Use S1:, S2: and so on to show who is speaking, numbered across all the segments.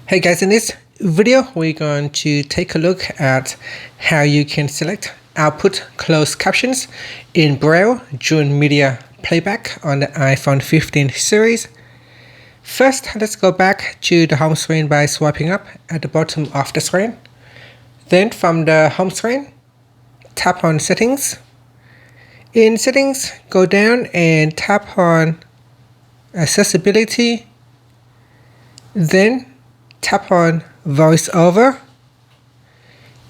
S1: Hey guys, in this video we're going to take a look at how you can select output closed captions in Braille during media playback on the iPhone 15 series. First, let's go back to the home screen by swiping up at the bottom of the screen. Then from the home screen, tap on Settings. In Settings, go down and tap on Accessibility. Then tap on VoiceOver.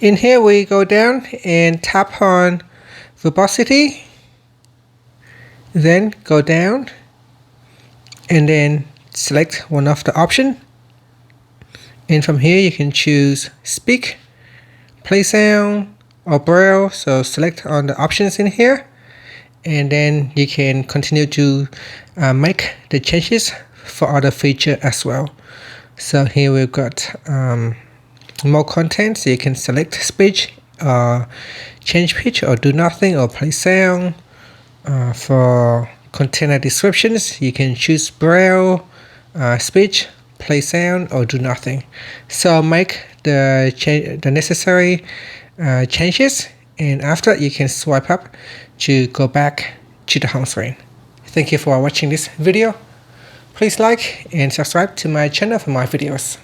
S1: In here we go down and tap on Verbosity. Then go down and then select one of the options. And from here you can choose Speak, Play Sound, or Braille. So select on the options in here. And then you can continue to make the changes for other features as well. So here we've got more content, so you can select speech, change pitch, or do nothing, or play sound. For container descriptions, you can choose Braille, speech, play sound, or do nothing. So make the necessary changes, and after you can swipe up to go back to the home screen. Thank you for watching this video. Please like and subscribe to my channel for more videos.